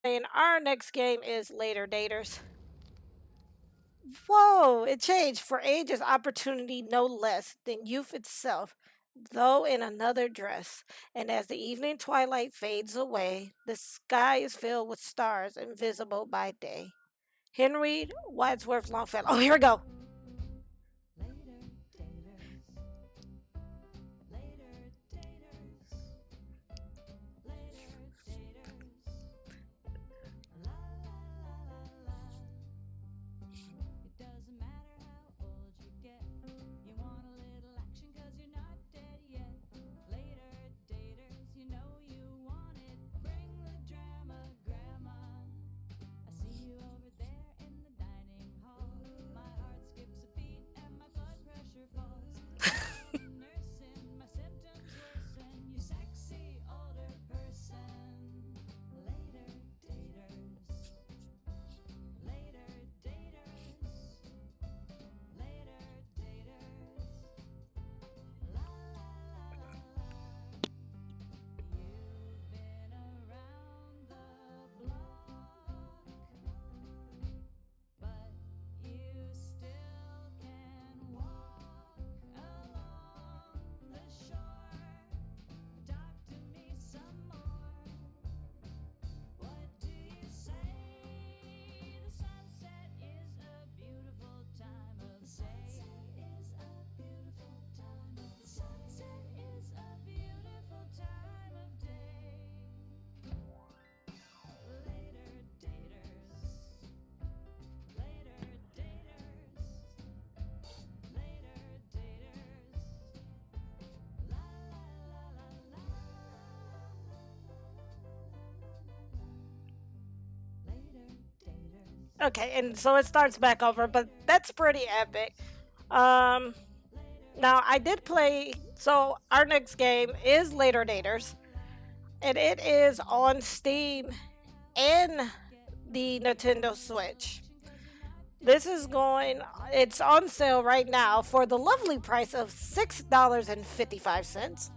And our next game is Later Daters. Whoa, it changed. For age is opportunity no less than youth itself, though in another dress. And as the evening twilight fades away, the sky is filled with stars invisible by day. Henry Wadsworth Longfellow. Oh, here we go. Okay, and so it starts back over, but that's pretty epic. Um, Now I did play. So our next game is Later Daters, and it is on Steam and the Nintendo Switch. This is going. It's on sale right now for the lovely price of $6.55,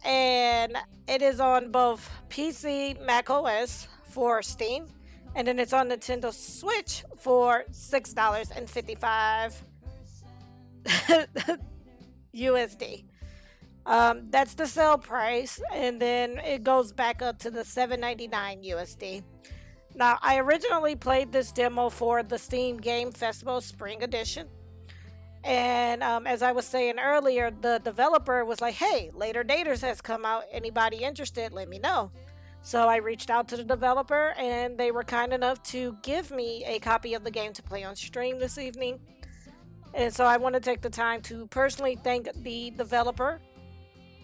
and it is on both PC, Mac OS for Steam, and then it's on Nintendo Switch for $6.55 USD. That's the sale price, and then it goes back up to the 7.99 USD. Now, I originally played this demo for the Steam Game Festival Spring Edition, and as I was saying earlier, the developer was like, "Hey, Later Daters has come out. Anybody interested? Let me know." So I reached out to the developer, and they were kind enough to give me a copy of the game to play on stream this evening. And so I want to take the time to personally thank the developer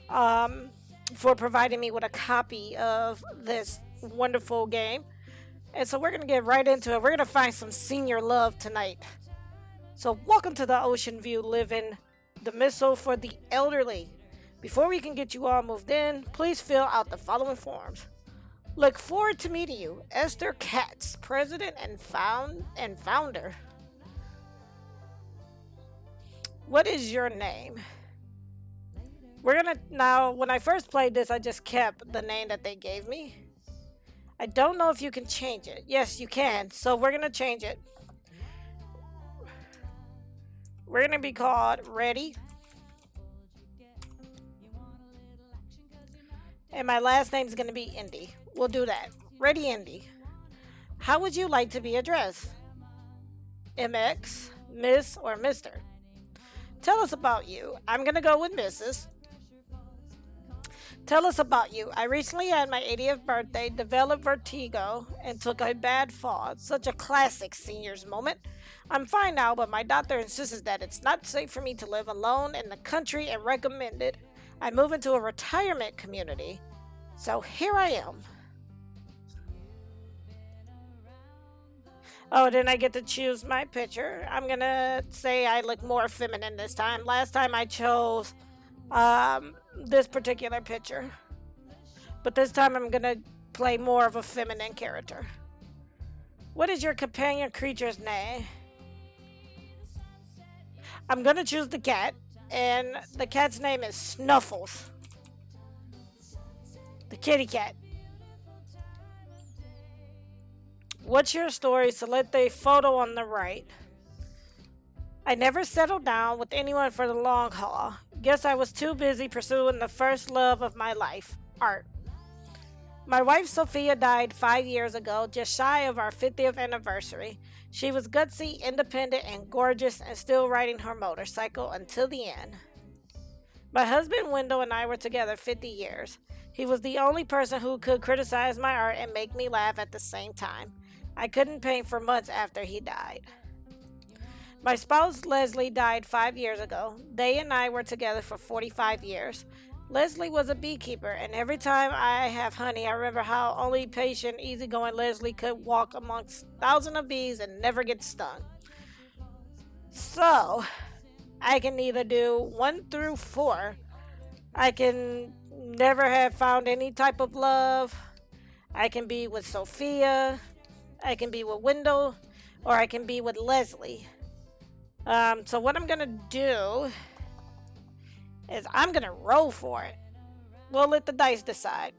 um, for providing me with a copy of this wonderful game. And so we're going to get right into it. We're going to find some senior love tonight. So, welcome to the Ocean View Living, the missile for the elderly. Before we can get you all moved in, please fill out the following forms. Look forward to meeting you, Esther Katz, President and founder. What is your name? We're gonna now. When I first played this, I just kept the name that they gave me. I don't know if you can change it. Yes, you can. So we're gonna change it. We're gonna be called Ready, and my last name is gonna be Indy. We'll do that. Ready, Indy. How would you like to be addressed? MX, Miss, or Mister? Tell us about you. I'm gonna go with Mrs. Tell us about you. I recently had my 80th birthday, developed vertigo, and took a bad fall. Such a classic seniors moment. I'm fine now, but my doctor insists that it's not safe for me to live alone in the country and recommended I move into a retirement community. So here I am. Oh, then I get to choose my picture. I'm gonna say I look more feminine this time. Last time I chose this particular picture, but this time I'm gonna play more of a feminine character. What is your companion creature's name? I'm gonna choose the cat, and the cat's name is Snuffles, the kitty cat. What's your story? Select a photo on the right. I never settled down with anyone for the long haul. Guess I was too busy pursuing the first love of my life, art. My wife Sophia died 5 years ago, just shy of our 50th anniversary. She was gutsy, independent, and gorgeous, and still riding her motorcycle until the end. My husband Wendell and I were together 50 years. He was the only person who could criticize my art and make me laugh at the same time. I couldn't paint for months after he died. My spouse Leslie died 5 years ago. They and I were together for 45 years. Leslie was a beekeeper, and every time I have honey, I remember how only patient, easygoing Leslie could walk amongst thousands of bees and never get stung. So, I can either do 1 through 4. I can never have found any type of love. I can be with Sophia. I can be with Wendell. Or I can be with Leslie. So what I'm gonna do is I'm gonna roll for it. We'll let the dice decide.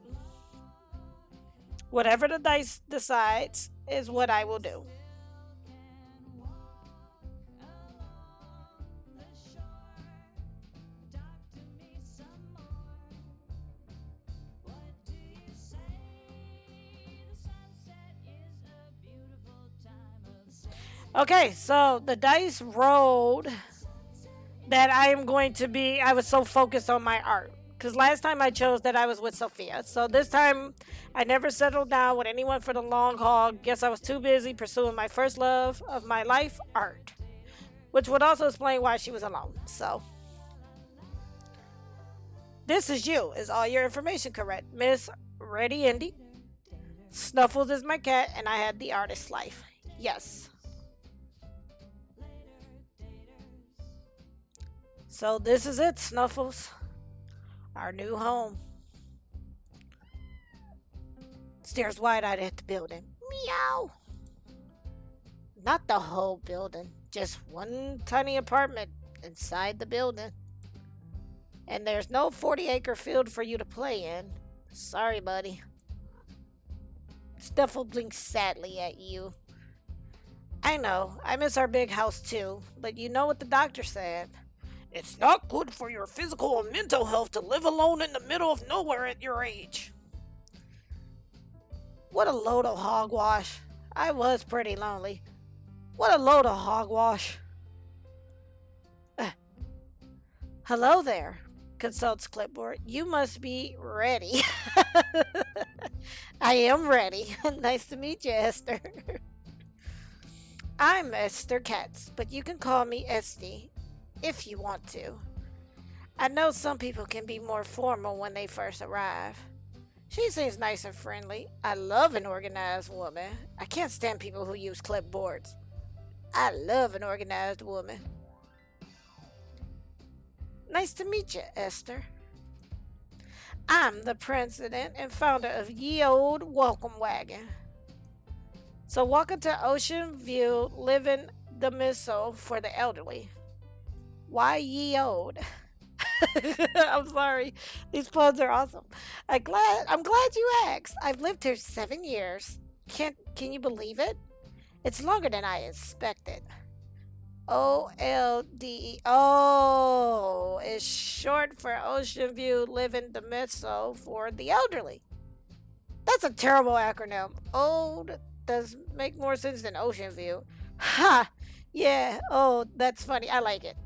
Whatever the dice decides is what I will do. Okay, so the dice rolled that I am going to be. I was so focused on my art. Because last time I chose that I was with Sophia. So this time I never settled down with anyone for the long haul. Guess I was too busy pursuing my first love of my life, art. Which would also explain why she was alone. So, this is you. Is all your information correct? Miss Ready Indy. Snuffles is my cat, and I had the artist's life. Yes. So this is it, Snuffles. Our new home. Stares wide-eyed at the building. Meow. Not the whole building. Just one tiny apartment inside the building. And there's no 40-acre field for you to play in. Sorry, buddy. Snuffle blinks sadly at you. I know. I miss our big house too. But you know what the doctor said. It's not good for your physical and mental health to live alone in the middle of nowhere at your age. What a load of hogwash. I was pretty lonely. What a load of hogwash. Hello there, consults clipboard. You must be ready. I am ready. Nice to meet you, Esther. I'm Esther Katz, but you can call me Esty. If you want to. I know some people can be more formal when they first arrive. She seems nice and friendly. I love an organized woman. I can't stand people who use clipboards. I love an organized woman. Nice to meet you, Esther. I'm the president and founder of Ye Old Welcome Wagon. So welcome to Ocean View Living the Missile for the elderly. Why ye old? I'm sorry. These puns are awesome. I'm glad you asked. I've lived here 7 years. Can you believe it? It's longer than I expected. OLDE. Oh, is short for Ocean View Living the Missile for the elderly. That's a terrible acronym. Old does make more sense than Ocean View. Ha! Yeah. Oh, that's funny. I like it.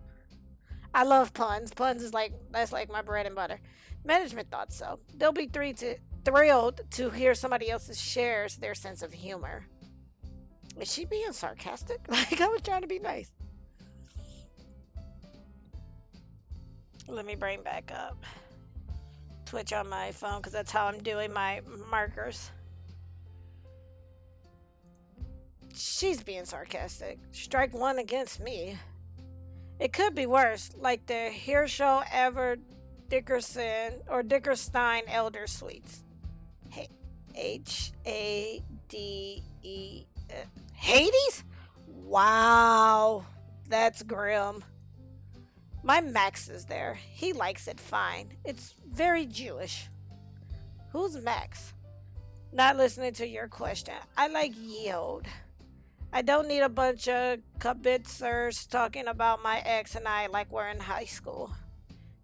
I love puns. Puns is that's like my bread and butter. Management thought so. They'll be thrilled to hear somebody else's shares their sense of humor. Is she being sarcastic? Like I was trying to be nice. Let me bring back up Twitch on my phone because that's how I'm doing my markers. She's being sarcastic. Strike one against me. It could be worse, like the Herschel Ever Dickerson or Dickerstein Elder Suites. Hade. Hades? Wow, that's grim. My Max is there. He likes it fine. It's very Jewish. Who's Max? Not listening to your question. I like yield. I don't need a bunch of kibitzers talking about my ex and I like we're in high school.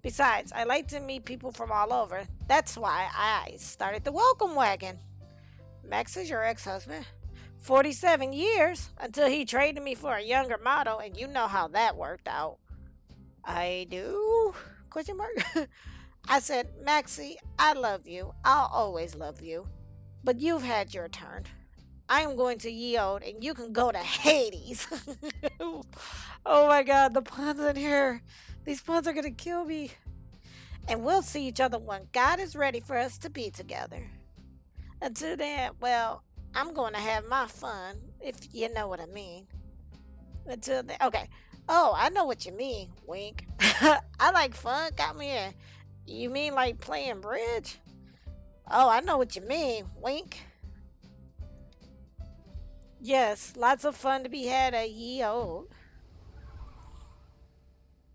Besides, I like to meet people from all over. That's why I started the welcome wagon. Max is your ex husband. 47 years until he traded me for a younger model, and you know how that worked out. I do? Question mark. I said, Maxie, I love you. I'll always love you. But you've had your turn. I am going to yield and you can go to Hades. Oh my god, the puns in here. These puns are gonna kill me. And we'll see each other when God is ready for us to be together. Until then, well, I'm going to have my fun, if you know what I mean. Until then, okay. Oh, I know what you mean, wink. I like fun, got me in. You mean like playing bridge? Oh, I know what you mean, wink. Yes, lots of fun to be had at ye old.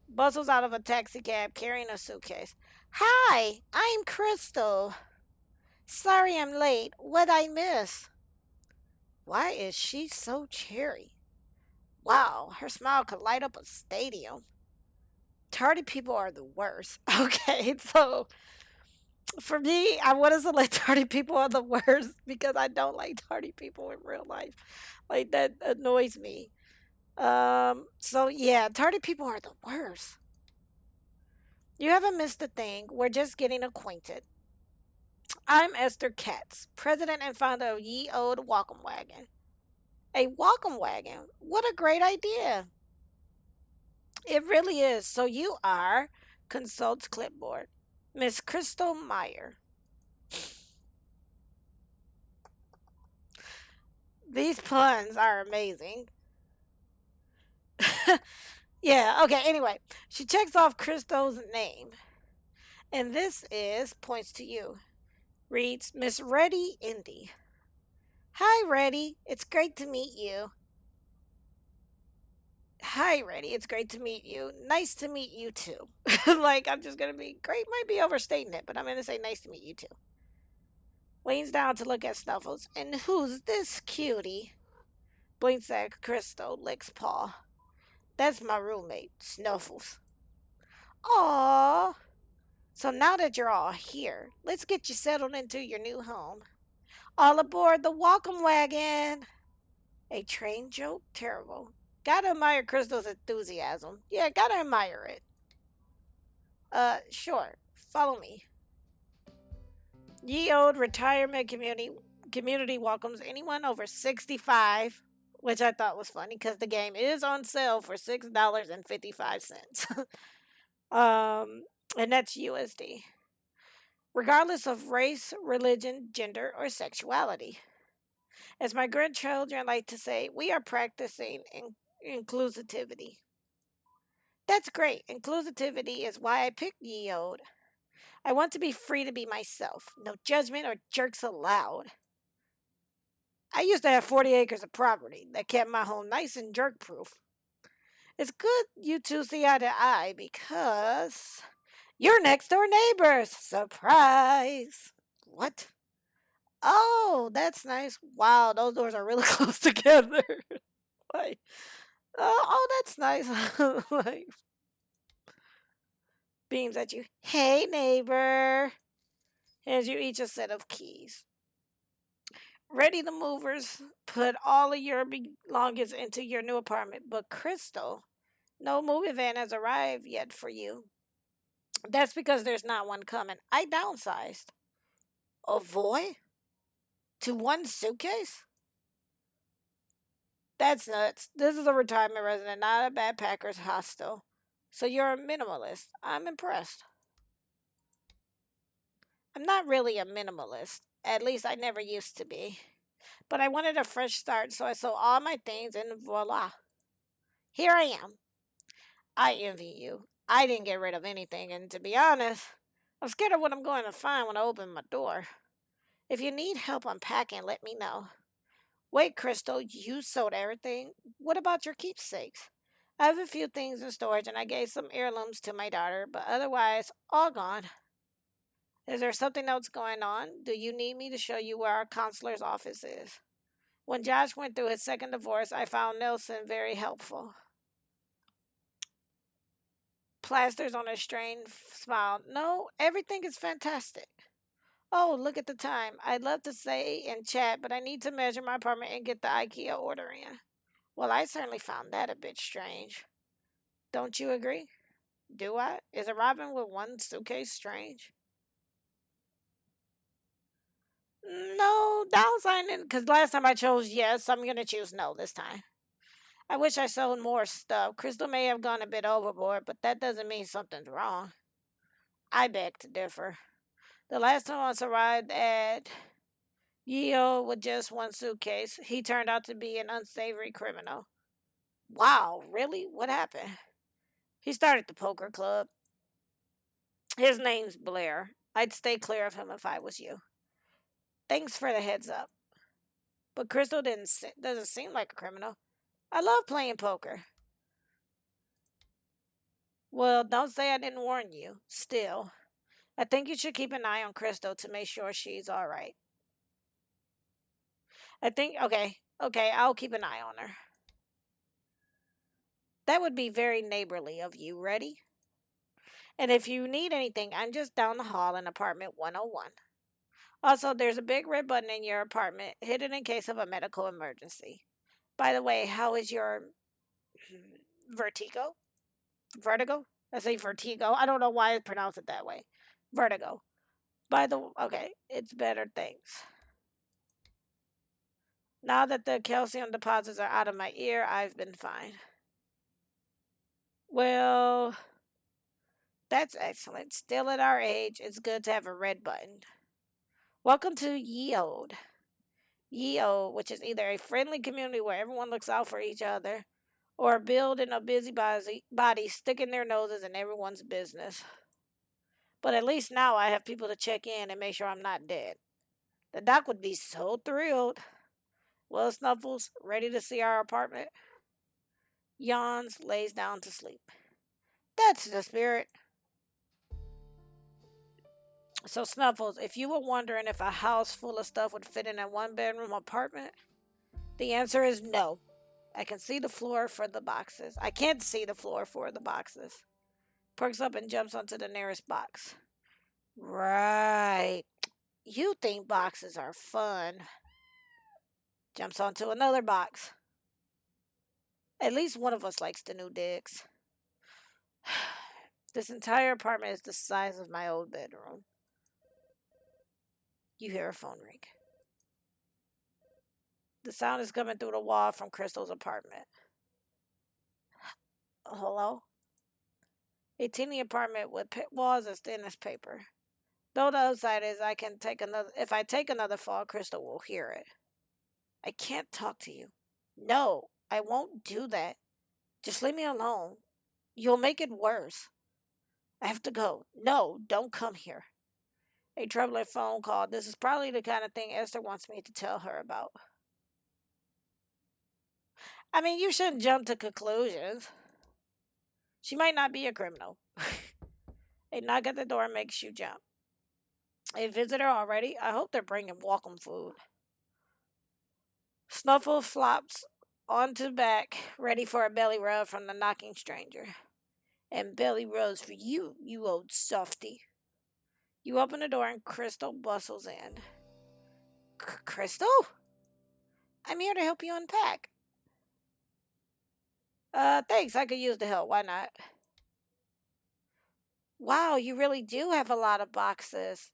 Bustles out of a taxi cab carrying a suitcase. Hi, I'm Crystal. Sorry I'm late. What'd I miss? Why is she so cheery? Wow, her smile could light up a stadium. Tardy people are the worst. Okay, so for me, I want to select tardy people are the worst because I don't like tardy people in real life. Like that annoys me. So yeah, tardy people are the worst. You haven't missed a thing. We're just getting acquainted. I'm Esther Katz, president and founder of Ye Old Welcome Wagon. A welcome wagon? What a great idea! It really is. So you are consults clipboard. Miss Crystal Meyer. These puns are amazing. Yeah, okay, anyway. She checks off Crystal's name. And this is points to you. Reads Miss Reddy Indy. Hi, Reddy. It's great to meet you. Hi, Reddy. It's great to meet you. Nice to meet you too. Like, I'm just gonna be great, might be overstating it, but I'm gonna say nice to meet you too. Leans down to look at Snuffles. And who's this cutie? Blinks at Crystal, licks paw. That's my roommate, Snuffles. Aww. So now that you're all here, let's get you settled into your new home. All aboard the welcome wagon. A train joke? Terrible. Gotta admire Crystal's enthusiasm. Yeah, gotta admire it. Sure. Follow me. Ye Old Retirement Community welcomes anyone over 65, which I thought was funny because the game is on sale for $6.55. um, and that's USD. Regardless of race, religion, gender, or sexuality. As my grandchildren like to say, we are practicing inclusivity. That's great. Inclusivity is why I picked Ye Old. I want to be free to be myself. No judgment or jerks allowed. I used to have 40 acres of property that kept my home nice and jerk proof. It's good you two see eye to eye because you're next door neighbors. Surprise! What? Oh, that's nice. Wow, those doors are really close together. Like, oh, that's nice. Like, beams at you. Hey, neighbor. Hands you each a set of keys. Ready the movers. Put all of your belongings into your new apartment. But Crystal, no moving van has arrived yet for you. That's because there's not one coming. I downsized. Avoid? To one suitcase? That's nuts. This is a retirement resident, not a backpacker's hostel. So you're a minimalist. I'm impressed. I'm not really a minimalist. At least I never used to be. But I wanted a fresh start, so I sold all my things and voila. Here I am. I envy you. I didn't get rid of anything, and to be honest, I'm scared of what I'm going to find when I open my door. If you need help unpacking, let me know. Wait, Crystal, you sold everything? What about your keepsakes? I have a few things in storage, and I gave some heirlooms to my daughter, but otherwise, all gone. Is there something else going on? Do you need me to show you where our counselor's office is? When Josh went through his second divorce, I found Nelson very helpful. Plasters on a strained smile. No, everything is fantastic. Oh, look at the time. I'd love to say and chat, but I need to measure my apartment and get the IKEA order in. Well, I certainly found that a bit strange. Don't you agree? Do I? Is arriving with one suitcase strange? No, downsizing, because last time I chose yes, I'm going to choose no this time. I wish I sold more stuff. Crystal may have gone a bit overboard, but that doesn't mean something's wrong. I beg to differ. The last time I arrived at Yeo with just one suitcase, he turned out to be an unsavory criminal. Wow, really? What happened? He started the poker club. His name's Blair. I'd stay clear of him if I was you. Thanks for the heads up. But Crystal doesn't seem like a criminal. I love playing poker. Well, don't say I didn't warn you. Still, I think you should keep an eye on Crystal to make sure she's all right. Okay, I'll keep an eye on her. That would be very neighborly of you. Ready? And if you need anything, I'm just down the hall in apartment 101. Also, there's a big red button in your apartment, hidden in case of a medical emergency. By the way, how is your vertigo? Vertigo? I say vertigo. I don't know why I pronounce it that way. Vertigo. Okay, it's better, thanks. Now that the calcium deposits are out of my ear, I've been fine. Well, that's excellent. Still at our age, it's good to have a red button. Welcome to Yield. Yield, which is either a friendly community where everyone looks out for each other, or a building of busybodies sticking their noses in everyone's business. But at least now I have people to check in and make sure I'm not dead. The doc would be so thrilled. Well, Snuffles, ready to see our apartment? Yawns, lays down to sleep. That's the spirit. So, Snuffles, if you were wondering if a house full of stuff would fit in a one bedroom apartment, the answer is no. I can see the floor for the boxes. I can't see the floor for the boxes. Perks up and jumps onto the nearest box. Right. You think boxes are fun. Jumps onto another box. At least one of us likes the new digs. This entire apartment is the size of my old bedroom. You hear a phone ring. The sound is coming through the wall from Crystal's apartment. Hello? A teeny apartment with walls as thin as paper. Though the upside is I can take another if I take another fall, Crystal will hear it. I can't talk to you. No, I won't do that. Just leave me alone. You'll make it worse. I have to go. No, don't come here. A troubling phone call. This is probably the kind of thing Esther wants me to tell her about. I mean, you shouldn't jump to conclusions. She might not be a criminal. A knock at the door makes you jump. A visitor already? I hope they're bringing welcome food. Snuffle flops onto back, ready for a belly rub from the knocking stranger. And belly rubs for you, you old softy. You open the door and Crystal bustles in. Crystal? I'm here to help you unpack. Thanks, I could use the help. Why not? Wow, you really do have a lot of boxes.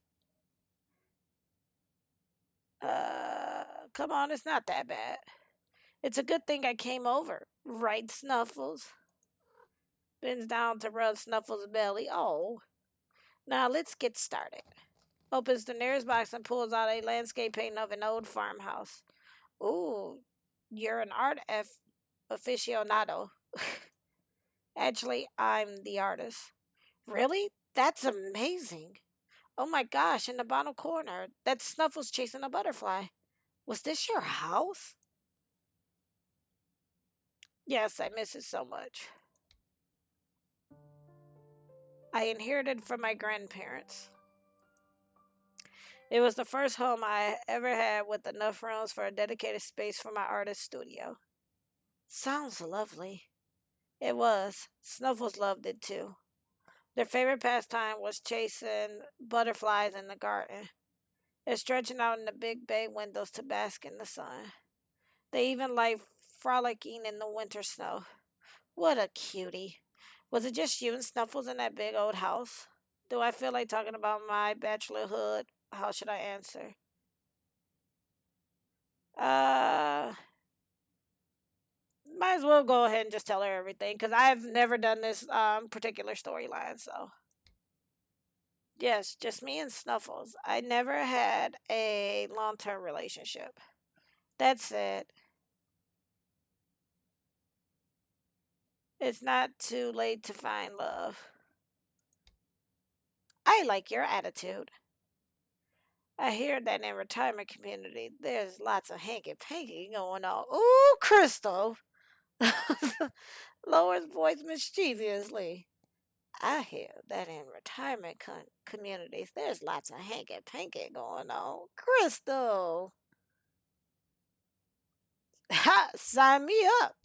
Come on, it's not that bad. It's a good thing I came over. Right, Snuffles? Bends down to rub Snuffles' belly. Oh. Now let's get started. Opens the nearest box and pulls out a landscape painting of an old farmhouse. Ooh, you're an aficionado. Actually, I'm the artist. Really? That's amazing. Oh my gosh, in the bottom corner, that's Snuffles chasing a butterfly. Was this your house? Yes, I miss it so much. I inherited from my grandparents. It was the first home I ever had with enough rooms for a dedicated space for my artist studio. Sounds lovely. It was. Snuffles loved it too. Their favorite pastime was chasing butterflies in the garden and stretching out in the big bay windows to bask in the sun. They even liked frolicking in the winter snow. What a cutie. Was it just you and Snuffles in that big old house? Do I feel like talking about my bachelorhood? How should I answer? Uh, might as well go ahead and just tell her everything because I've never done this particular storyline. So yes, just me and Snuffles. I never had a long-term relationship. That's it. It's not too late to find love. I like your attitude. I hear that in retirement community, there's lots of hanky panky going on. Ooh, Crystal! Lowers voice mischievously. I hear that in retirement communities, there's lots of hanky panky going on. Crystal! Ha! Sign me up!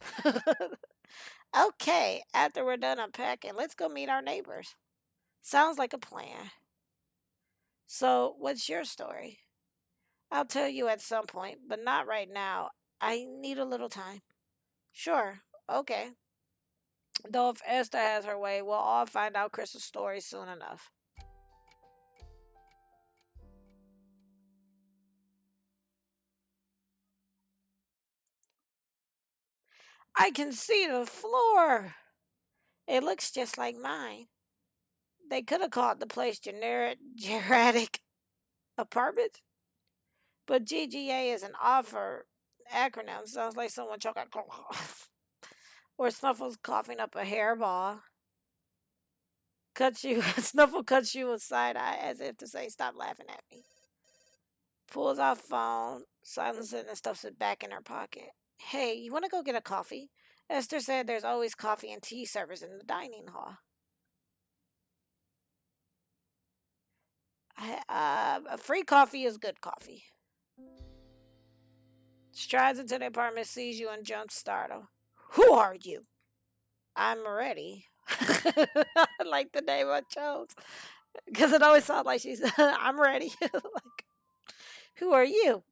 Okay, after we're done unpacking, let's go meet our neighbors. Sounds like a plan. So, what's your story? I'll tell you at some point, but not right now. I need a little time. Sure, okay. Though if Esther has her way, we'll all find out Chris's story soon enough. I can see the floor. It looks just like mine. They could have called the place generic geriatric apartment, but GGA is an offer acronym. Sounds like someone choking or Snuffles coughing up a hairball. Cuts you Snuffle cuts you a side eye as if to say, "Stop laughing at me." Pulls out phone, silences it, and stuffs it back in her pocket. Hey, you want to go get a coffee? Esther said there's always coffee and tea servers in the dining hall. A free coffee is good coffee. Strides into the apartment, sees you, and jumps startled. Who are you? I'm ready. I like the name I chose because it always sounds like she's. I'm ready. Like, who are you?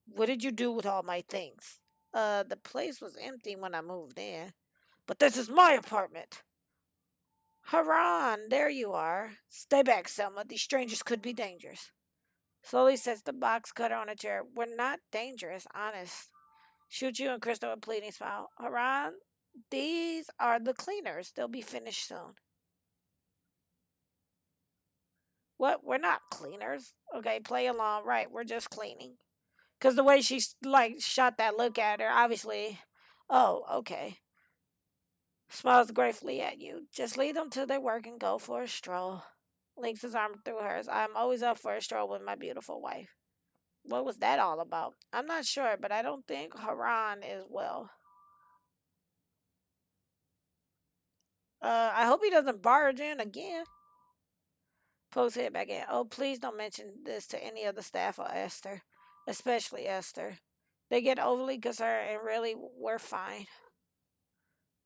What did you do with all my things? The place was empty when I moved in. But this is my apartment. Haran, there you are. Stay back, Selma. These strangers could be dangerous. Slowly sets the box cutter on a chair. We're not dangerous, honest. Shoot you and Crystal a pleading smile. Haran, these are the cleaners. They'll be finished soon. What? We're not cleaners. Okay, play along. Right, we're just cleaning. Because the way she, like, shot that look at her, obviously. Oh, okay. Smiles gratefully at you. Just lead them to their work and go for a stroll. Links his arm through hers. I'm always up for a stroll with my beautiful wife. What was that all about? I'm not sure, but I don't think Haran is well. I hope he doesn't barge in again. Pokes head back in. Oh, please don't mention this to any of the staff or Esther. Especially Esther. They get overly concerned and really, we're fine.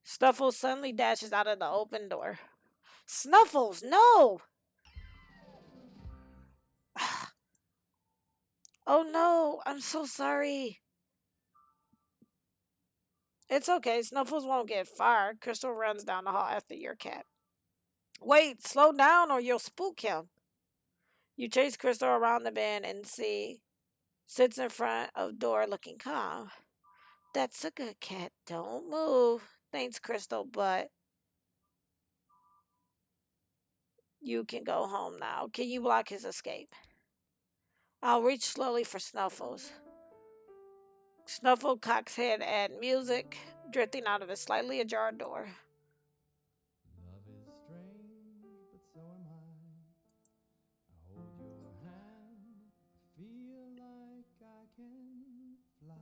Snuffles suddenly dashes out of the open door. Snuffles, no! Oh no, I'm so sorry. It's okay. Snuffles won't get fired. Crystal runs down the hall after your cat. Wait, slow down or you'll spook him. You chase Crystal around the bend and see sits in front of door looking calm. That's a good cat. Don't move. Thanks, Crystal, but you can go home now. Can you block his escape? I'll reach slowly for Snuffles. Snuffle cocks head at music drifting out of a slightly ajar door. Love is strange, but so am I. I hold your hand, feel like I can fly.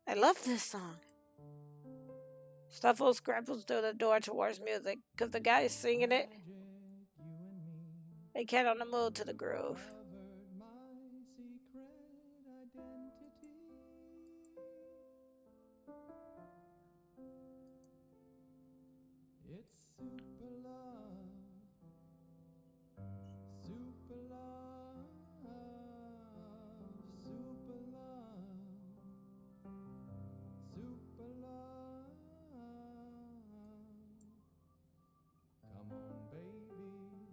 I love this song. Snuffles scrambles through the door towards music because the guy is singing it. Magic, you and me. They cat on the mood to the groove. Uncovered my secret identity. It's super love, super love, super love, super love. Come on, baby,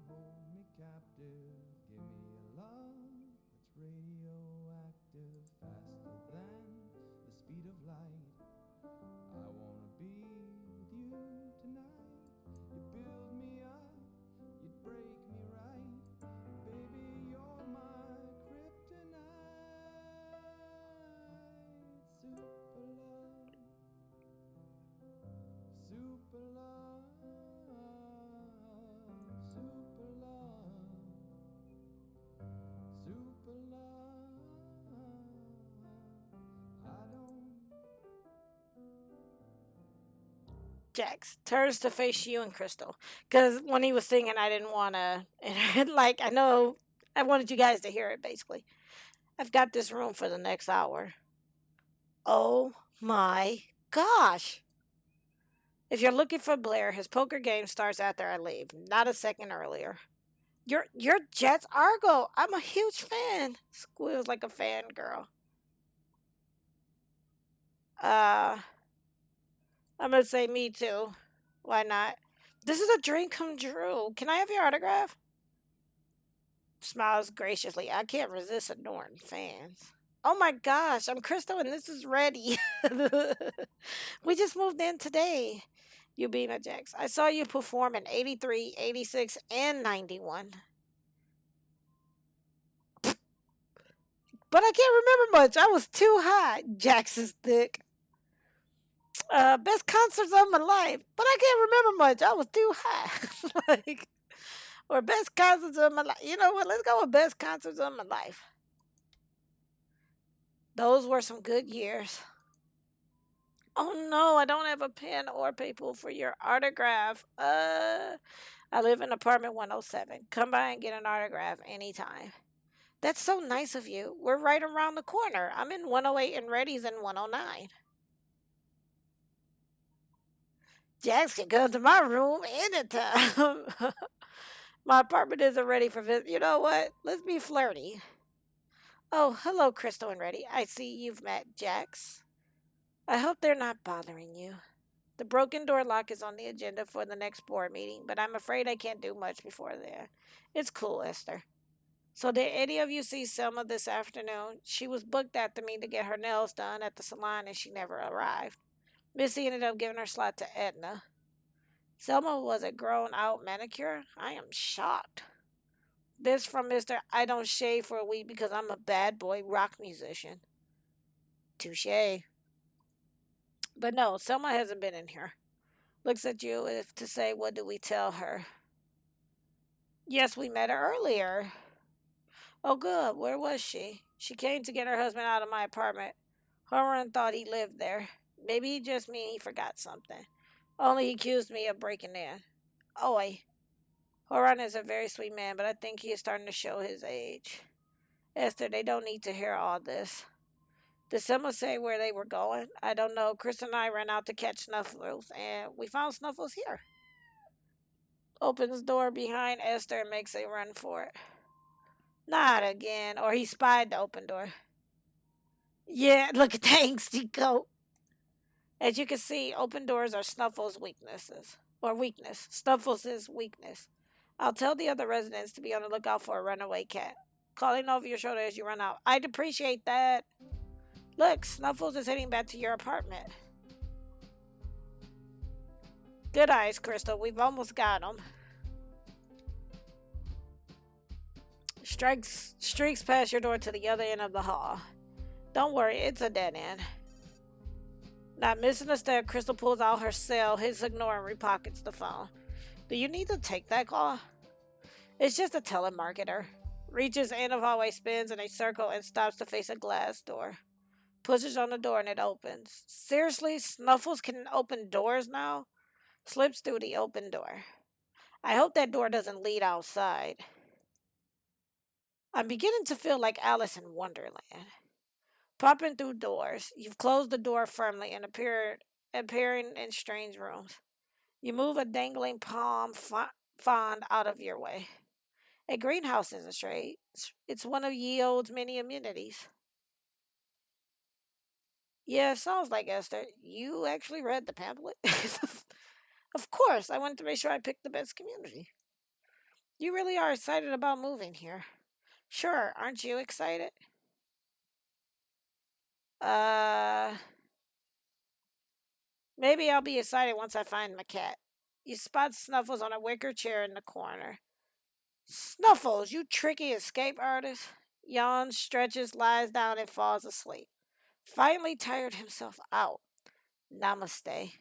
hold me captive. Give me a love that's radioactive, faster than the speed of light. I wanna be with you tonight. You build me up, you break me right. Baby, you're my kryptonite. Super love, super love, super love, super love. I don't. Jax turns to face you and Crystal. Because when he was singing, I didn't want to. And like, I know I wanted you guys to hear it, basically. I've got this room for the next hour. Oh my gosh. If you're looking for Blair, his poker game starts after I leave, not a second earlier. You're Jets Argo. I'm a huge fan. Squeals like a fangirl. Uh, I'm gonna say me too. Why not? This is a dream come true. Can I have your autograph? Smiles graciously. I can't resist ignoring fans. Oh my gosh, I'm Crystal and this is ready. We just moved in today. You beam at Jax. I saw you perform in 83, 86, and 91. But I can't remember much. I was too high. Jax is thick. Best concerts of my life. But I can't remember much. I was too high. Like, or best concerts of my life. You know what? Let's go with best concerts of my life. Those were some good years. Oh no, I don't have a pen or paper for your autograph. I live in apartment 107. Come by and get an autograph anytime. That's so nice of you. We're right around the corner. I'm in 108 and Reddy's in 109. Jax can come to my room anytime. My apartment isn't ready for visit. You know what? Let's be flirty. Oh, hello, Crystal and Reddy. I see you've met Jax. I hope they're not bothering you. The broken door lock is on the agenda for the next board meeting, but I'm afraid I can't do much before then. It's cool, Esther. So, did any of you see Selma this afternoon? She was booked after me to get her nails done at the salon and she never arrived. Missy ended up giving her slot to Edna. Selma was a grown out manicure? I am shocked. This from Mr. I don't shave for a week because I'm a bad boy rock musician. Touche. But no, Selma hasn't been in here. Looks at you as if to say, what do we tell her? Yes, we met her earlier. Oh, good. Where was she? She came to get her husband out of my apartment. Horan thought he lived there. Maybe he just mean he forgot something. Only he accused me of breaking in. Oi. Horan is a very sweet man, but I think he is starting to show his age. Esther, they don't need to hear all this. Did someone say where they were going? I don't know. Chris and I ran out to catch Snuffles, and we found Snuffles here. Opens door behind Esther and makes a run for it. Not again. Or he spied the open door. Yeah, look at that angsty coat. As you can see, open doors are Snuffles' weaknesses. Or weakness. Snuffles' weakness. I'll tell the other residents to be on the lookout for a runaway cat. Calling over your shoulder as you run out. I'd appreciate that. Look, Snuffles is heading back to your apartment. Good eyes, Crystal. We've almost got him. Streaks past your door to the other end of the hall. Don't worry, it's a dead end. Not missing a step, Crystal pulls out her cell, hits ignore, and repockets the phone. Do you need to take that call? It's just a telemarketer. Reaches end of hallway, spins in a circle, and stops to face a glass door. Pushes on the door and it opens. Seriously, Snuffles can open doors now? Slips through the open door. I hope that door doesn't lead outside. I'm beginning to feel like Alice in Wonderland. Popping through doors, you've closed the door firmly and appearing in strange rooms. You move a dangling frond out of your way. A greenhouse isn't straight. It's one of ye old's many amenities. Yeah, sounds like Esther. You actually read the pamphlet? Of course, I wanted to make sure I picked the best community. You really are excited about moving here. Sure, aren't you excited? Uh, Maybe I'll be excited once I find my cat. You spot Snuffles on a wicker chair in the corner. Snuffles, you tricky escape artist. Yawns, stretches, lies down, and falls asleep. Finally tired himself out. Namaste.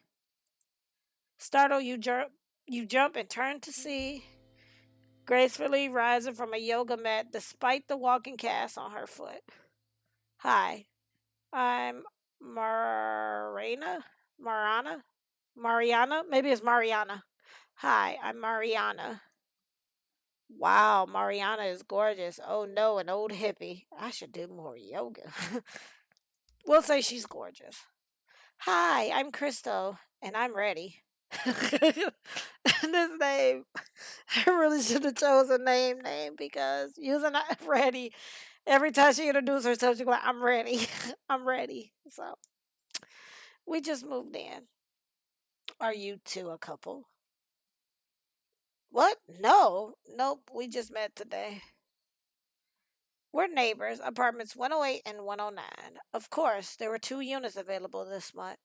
Startled, you jump and turn to see, gracefully rising from a yoga mat despite the walking cast on her foot. Hi, I'm Marana? Mariana? Maybe it's Mariana. Hi, I'm Mariana. Wow, Mariana is gorgeous. Oh no, an old hippie. I should do more yoga. We'll say she's gorgeous. Hi, I'm Crystal, and I'm ready. This name, I really should have chosen name because using ready every time she introduced herself, she go, "I'm ready, I'm ready." So we just moved in. Are you two a couple? What? No, nope. We just met today. We're neighbors, apartments 108 and 109. Of course, there were 2 units available this month.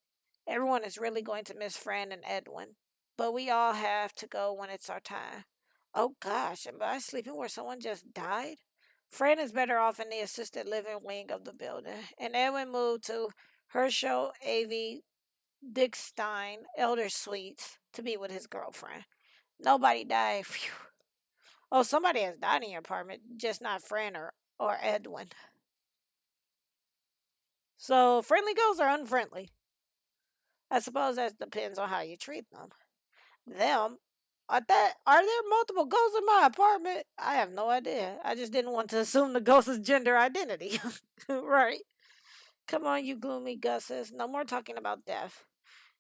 Everyone is really going to miss Fran and Edwin, but we all have to go when it's our time. Oh gosh, am I sleeping where someone just died? Fran is better off in the assisted living wing of the building, and Edwin moved to Herschel A.V. Dickstein Elder Suites to be with his girlfriend. Nobody died. Phew. Oh, somebody has died in your apartment, just not Fran or Edwin. So, friendly ghosts are unfriendly. I suppose that depends on how you treat them. Them? Are there multiple ghosts in my apartment? I have no idea. I just didn't want to assume the ghost's gender identity. Right. Come on, you gloomy gusses. No more talking about death.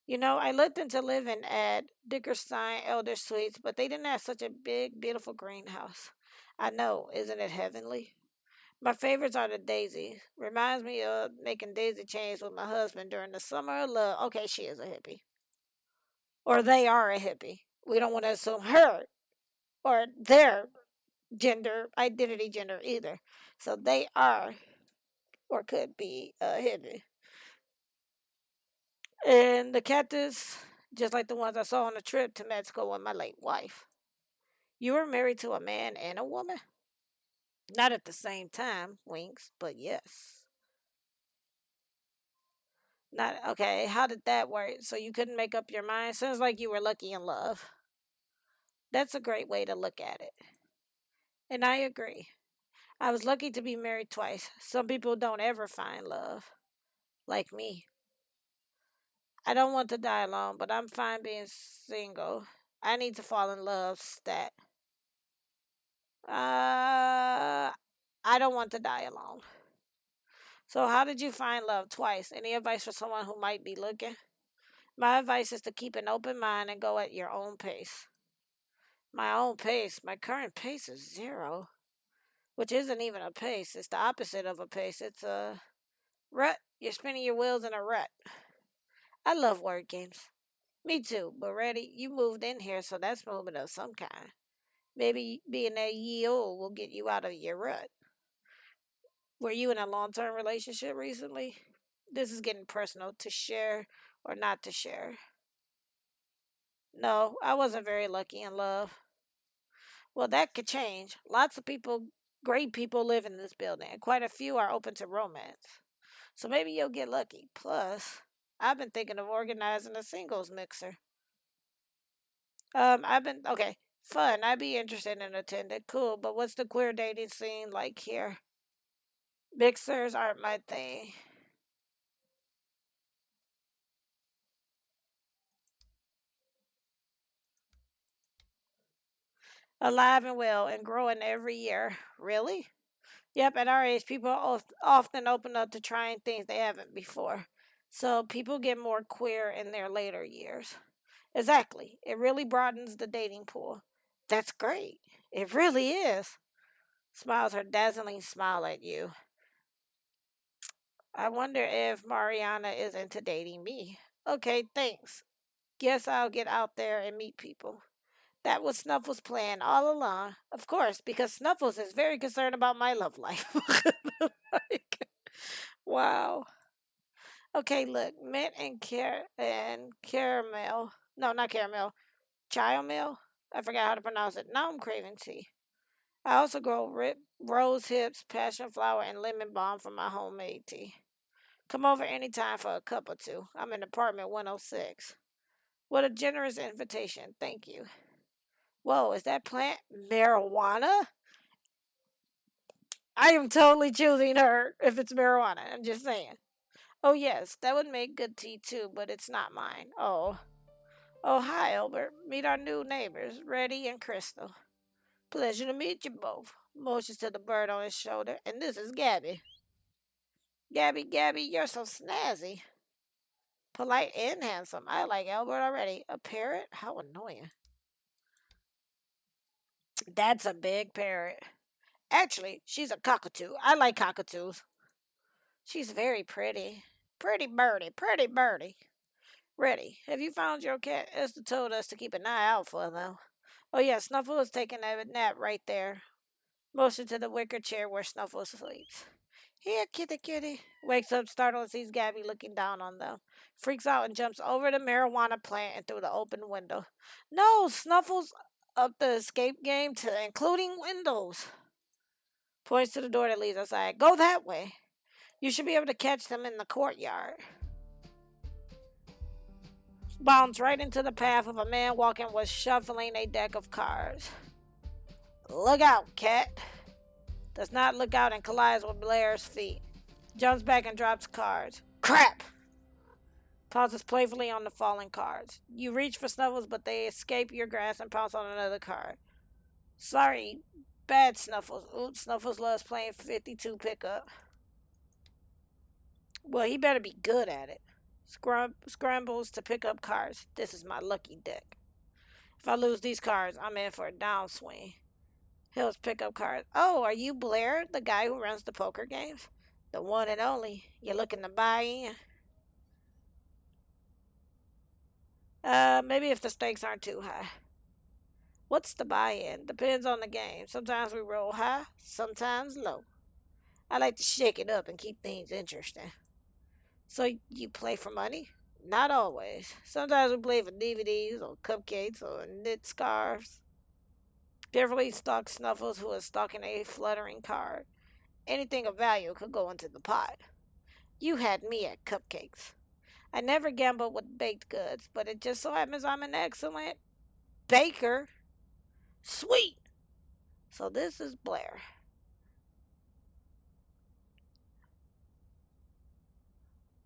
You know, I looked into living at Dickerstein Elder Suites, but they didn't have such a big, beautiful greenhouse. I know, isn't it heavenly? My favorites are the daisy. Reminds me of making daisy chains with my husband during the summer of love. Okay, she is a hippie. Or they are a hippie. We don't want to assume her or their gender either. So they are or could be a hippie. And the cactus, just like the ones I saw on the trip to Mexico with my late wife. You were married to a man and a woman? Not at the same time, winks, but yes. Not okay. How did that work? So you couldn't make up your mind? Sounds like you were lucky in love. That's a great way to look at it. And I agree. I was lucky to be married twice. Some people don't ever find love. Like me. I don't want to die alone, but I'm fine being single. I need to fall in love, stat. I don't want to die alone. So, how did you find love twice? Any advice for someone who might be looking? My advice is to keep an open mind and go at your own pace. My own pace? My current pace is zero, which isn't even a pace. It's the opposite of a pace. It's a rut. You're spinning your wheels in a rut. I love word games. Me too, but Reddy, you moved in here, so that's movement of some kind. Maybe being a ye old will get you out of your rut. Were you in a long term relationship recently? This is getting personal to share or not to share. No, I wasn't very lucky in love. Well, that could change. Lots of people, great people, live in this building, and quite a few are open to romance. So maybe you'll get lucky. Plus, I've been thinking of organizing a singles mixer. I've been okay. Fun. I'd be interested in attending. Cool, but what's the queer dating scene like here? Mixers aren't my thing. Alive and well and growing every year. Really? Yep, at our age, people often open up to trying things they haven't before. So people get more queer in their later years. Exactly. It really broadens the dating pool. That's great. It really is. Smiles her dazzling smile at you. I wonder if Mariana is into dating me. Okay, thanks. Guess I'll get out there and meet people. That was Snuffles' plan all along. Of course, because Snuffles is very concerned about my love life. Like, wow. Okay, look, mint and caramel. No, not caramel. Child I forgot how to pronounce it. Now I'm craving tea. I also grow rose hips, passion flower, and lemon balm for my homemade tea. Come over anytime for a cup or two. I'm in apartment 106. What a generous invitation. Thank you. Whoa, is that plant marijuana? I am totally choosing her if it's marijuana. I'm just saying. Oh, yes, that would make good tea too, but it's not mine. Oh. Oh, hi, Albert. Meet our new neighbors, Reddy and Crystal. Pleasure to meet you both. Motions to the bird on his shoulder. And this is Gabby. Gabby, you're so snazzy. Polite and handsome. I like Albert already. A parrot? How annoying. That's a big parrot. Actually, she's a cockatoo. I like cockatoos. She's very pretty. Pretty birdie, pretty birdie. Ready. Have you found your cat? Esther told us to keep an eye out for, though. Oh, yeah, Snuffle is taking a nap right there. Motion to the wicker chair where Snuffle sleeps. Here, kitty. Wakes up startled and sees Gabby looking down on them. Freaks out and jumps over the marijuana plant and through the open window. No, Snuffles up the escape game to including windows. Points to the door that leads outside. Go that way. You should be able to catch them in the courtyard. Bounds right into the path of a man walking with shuffling a deck of cards. Look out, cat. Does not look out and collides with Blair's feet. Jumps back and drops cards. Crap! Pounces playfully on the falling cards. You reach for Snuffles, but they escape your grasp and pounce on another card. Sorry, bad Snuffles. Oops, Snuffles loves playing 52 pickup. Well, he better be good at it. Scrambles to pick up cards. This is my lucky deck. If I lose these cards, I'm in for a downswing. Hills pick up cards. Oh, are you Blair, the guy who runs the poker games? The one and only. You looking to buy in? Maybe if the stakes aren't too high. What's the buy-in? Depends on the game. Sometimes we roll high, sometimes low. I like to shake it up and keep things interesting. So you play for money? Not always. Sometimes we play for DVDs or cupcakes or knit scarves. Carefully stalks Snuffles, who is stalking a fluttering card. Anything of value could go into the pot. You had me at cupcakes. I never gambled with baked goods, but it just so happens I'm an excellent baker. Sweet! So this is Blair.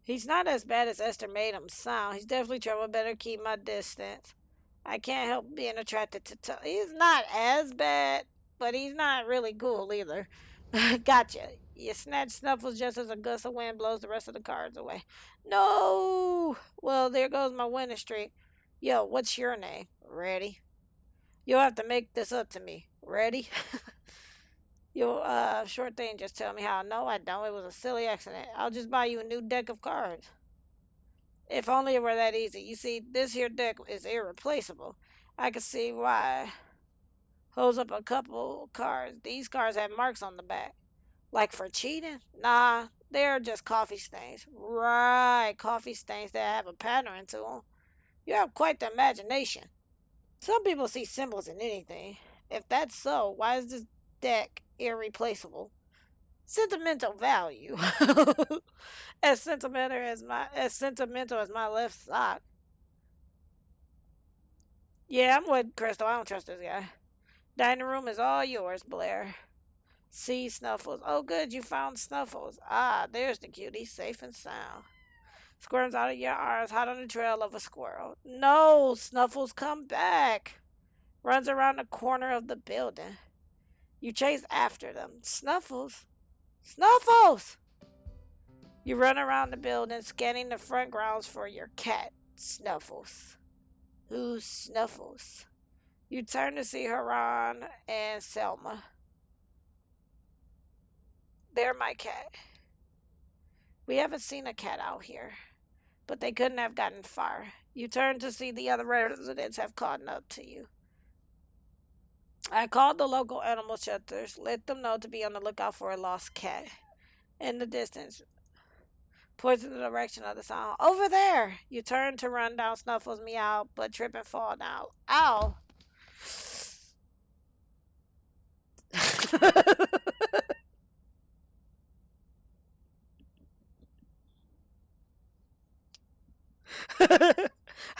He's not as bad as Esther made him sound. He's definitely trouble. Better keep my distance. I can't help being attracted to. He's not as bad, but he's not really cool either. Gotcha. You snatch Snuffles just as a gust of wind blows the rest of the cards away. No! Well, there goes my winning streak. Yo, what's your name? Ready? You'll have to make this up to me. Ready? You'll, short thing, just tell me how. No, I don't. It was a silly accident. I'll just buy you a new deck of cards. If only it were that easy. You see, this here deck is irreplaceable. I can see why. Holds up a couple cards. These cards have marks on the back. Like for cheating? Nah, they're just coffee stains. Right, coffee stains that have a pattern to them. You have quite the imagination. Some people see symbols in anything. If that's so, why is this deck irreplaceable? Sentimental value. As sentimental as my left sock. Yeah, I'm with Crystal. I don't trust this guy. Dining room is all yours, Blair. See Snuffles. Oh, good, you found Snuffles. Ah, there's the cutie, safe and sound. Squirms out of your arms, hot on the trail of a squirrel. No, Snuffles, come back. Runs around the corner of the building. You chase after them. Snuffles? Snuffles! You run around the building, scanning the front grounds for your cat, Snuffles. Who's Snuffles? You turn to see Haran and Selma. They're my cat. We haven't seen a cat out here, but they couldn't have gotten far. You turn to see the other residents have caught up to you. I called the local animal shelters, let them know to be on the lookout for a lost cat. In the distance, points in the direction of the sound. Over there! You turn to run down Snuffles meow, but trip and fall down. Ow!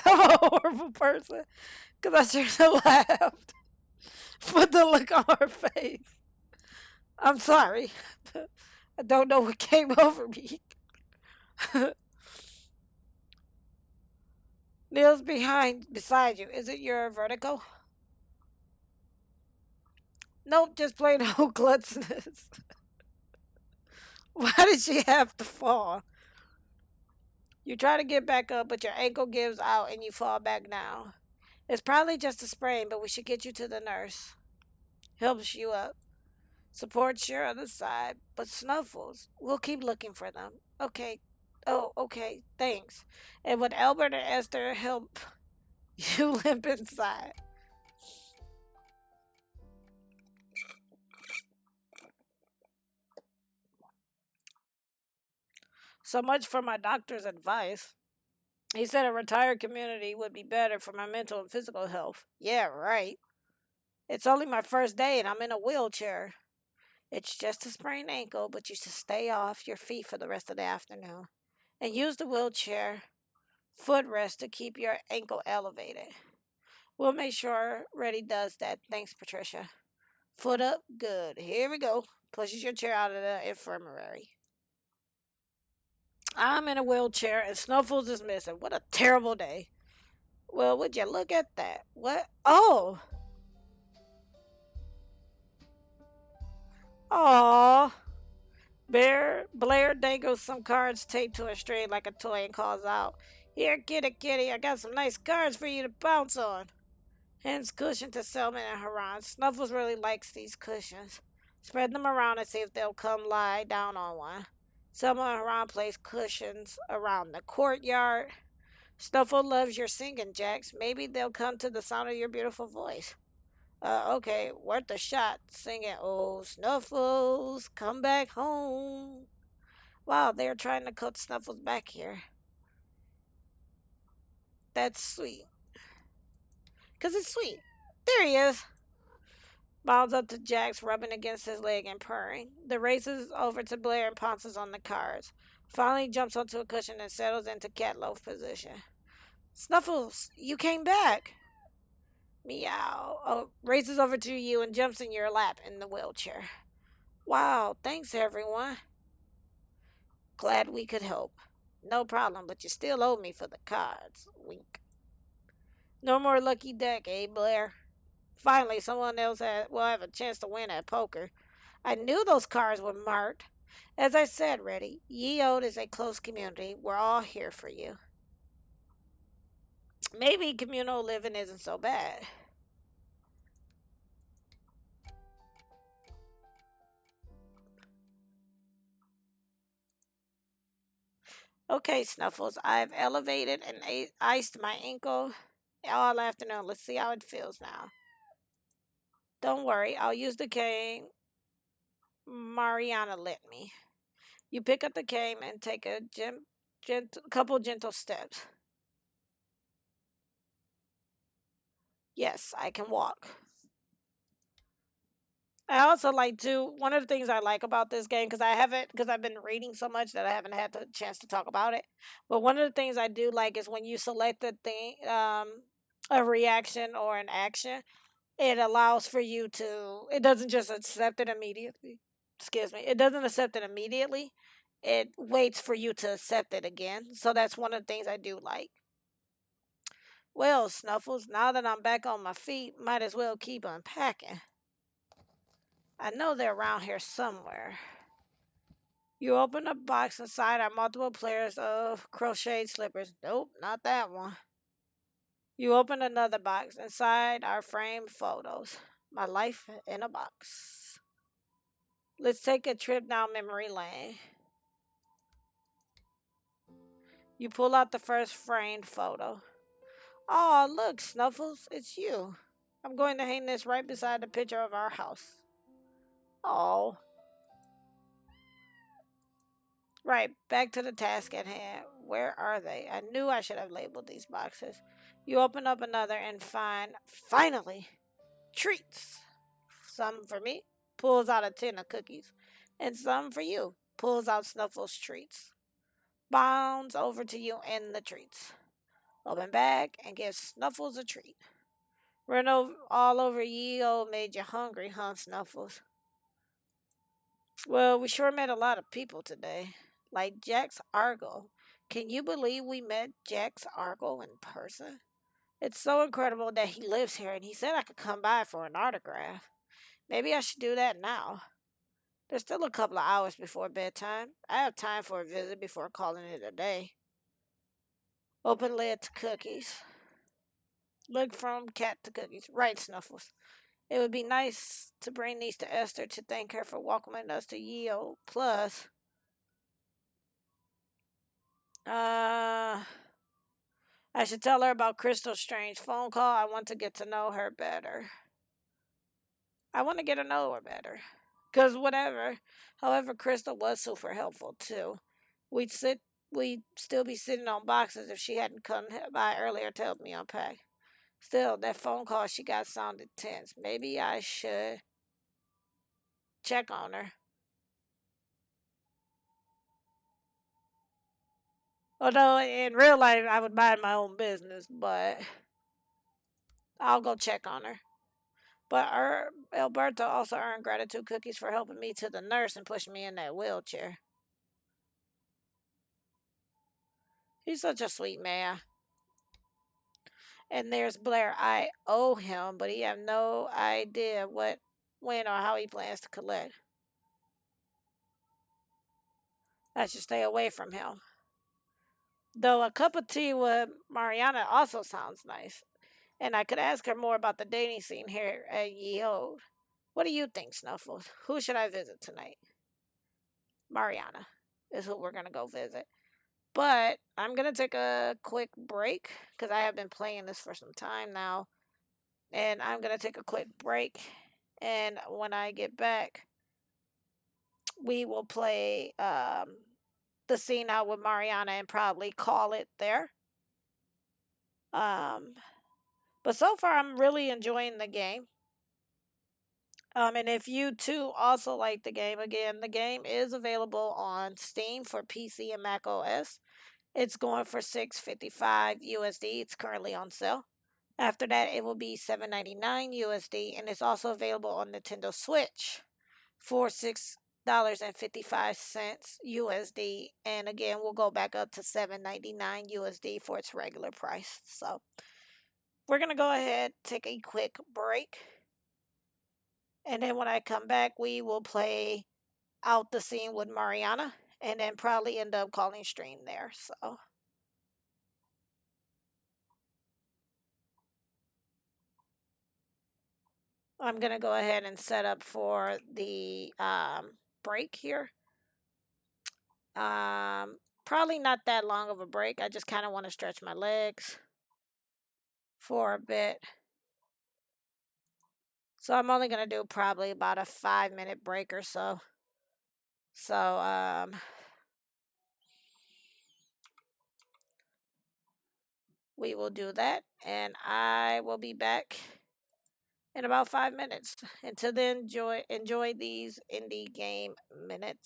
I'm a horrible person because I should have laughed. But the look on her face. I'm sorry. I don't know what came over me. Neil's beside you. Is it your vertigo? Nope, just plain old klutzness. Why did she have to fall? You try to get back up, but your ankle gives out and you fall back down. It's probably just a sprain, but we should get you to the nurse. Helps you up. Supports your other side, but Snuffles. We'll keep looking for them. Okay. Oh, okay. Thanks. And would Albert and Esther help you limp inside? So much for my doctor's advice. He said a retired community would be better for my mental and physical health. Yeah, right. It's only my first day and I'm in a wheelchair. It's just a sprained ankle, but you should stay off your feet for the rest of the afternoon. And use the wheelchair footrest to keep your ankle elevated. We'll make sure Reddy does that. Thanks, Patricia. Foot up, good. Here we go. Pushes your chair out of the infirmary. I'm in a wheelchair and Snuffles is missing. What a terrible day. Well, would you look at that? What? Oh! Aww. Blair dangles some cards taped to a string like a toy and calls out, Here, kitty, kitty, I got some nice cards for you to bounce on. Hands cushion to Selman and Haran. Snuffles really likes these cushions. Spread them around and see if they'll come lie down on one. Selma and Haran place cushions around the courtyard. Snuffle loves your singing, Jax. Maybe they'll come to the sound of your beautiful voice. Okay, worth a shot. Singing, Oh, Snuffles, come back home. Wow, they're trying to cut Snuffles back here. That's sweet. Because it's sweet. There he is. Bounds up to Jax, rubbing against his leg and purring. The races over to Blair and pounces on the cards. Finally jumps onto a cushion and settles into cat loaf position. Snuffles, you came back. Meow. Oh, races over to you and jumps in your lap in the wheelchair. Wow, thanks everyone. Glad we could help. No problem, but you still owe me for the cards. Wink. No more lucky deck, eh, Blair? Finally, someone else will have a chance to win at poker. I knew those cards were marked. As I said, Reddy, Ye Old is a close community. We're all here for you. Maybe communal living isn't so bad. Okay, Snuffles, I've elevated and iced my ankle all afternoon. Let's see how it feels now. Don't worry, I'll use the cane Mariana lent me. You pick up the cane and take a couple gentle steps. Yes, I can walk. I also like to. One of the things I like about this game because I've been reading so much that I haven't had the chance to talk about it. But one of the things I do like is when you select a reaction or an action, it allows for you to. It doesn't just accept it immediately. Excuse me. It doesn't accept it immediately. It waits for you to accept it again. So that's one of the things I do like. Well, Snuffles, now that I'm back on my feet, might as well keep unpacking. I know they're around here somewhere. You open a box inside are multiple pairs of crocheted slippers. Nope, not that one. You open another box. Inside are framed photos. My life in a box. Let's take a trip down memory lane. You pull out the first framed photo. Oh, look, Snuffles, it's you. I'm going to hang this right beside the picture of our house. Oh. Right, back to the task at hand. Where are they? I knew I should have labeled these boxes. You open up another and find, finally, treats. Some for me, pulls out a tin of cookies. And some for you, pulls out Snuffles treats. Bounds over to you and the treats. Open bag and give Snuffles a treat. Run all over ye old made you hungry, huh, Snuffles? Well, we sure met a lot of people today. Like Jax Argo. Can you believe we met Jax Argo in person? It's so incredible that he lives here and he said I could come by for an autograph. Maybe I should do that now. There's still a couple of hours before bedtime. I have time for a visit before calling it a day. Open lid to cookies. Look from cat to cookies. Right, Snuffles. It would be nice to bring these to Esther to thank her for welcoming us to Yeo. Plus, uh, I should tell her about Crystal's strange phone call. I want to get to know her better. I want to get to know her better. Because whatever, however, Crystal was super helpful too. We'd sit, we'd still be sitting on boxes if she hadn't come by earlier to help me unpack. Still, that phone call she got sounded tense. Maybe I should check on her. Although in real life I would mind my own business, but I'll go check on her. But Alberto also earned gratitude cookies for helping me to the nurse and pushing me in that wheelchair. He's such a sweet man. And there's Blair. I owe him, but he have no idea what, when, or how he plans to collect. I should stay away from him. Though a cup of tea with Mariana also sounds nice. And I could ask her more about the dating scene here at Ye Old. What do you think, Snuffles? Who should I visit tonight? Mariana is who we're going to go visit. But I'm going to take a quick break because I have been playing this for some time now. And I'm going to take a quick break. And when I get back, we will play the scene out with Mariana and probably call it there. Um, but so far, I'm really enjoying the game. And if you too also like the game, again, the game is available on Steam for PC and Mac OS. It's going for $6.55 USD. It's currently on sale. After that, it will be $7.99 USD, and it's also available on Nintendo Switch for $6.55 USD. And again, we'll go back up to $7.99 USD for its regular price. So we're gonna go ahead, take a quick break, and then when I come back, we will play out the scene with Mariana, and then probably end up calling stream there. So I'm gonna go ahead and set up for the break here. Probably not that long of a break. I just kind of want to stretch my legs for a bit. So I'm only gonna do probably about a 5 minute break or so. So we will do that, and I will be back in about 5 minutes. Until then, enjoy these indie game minutes.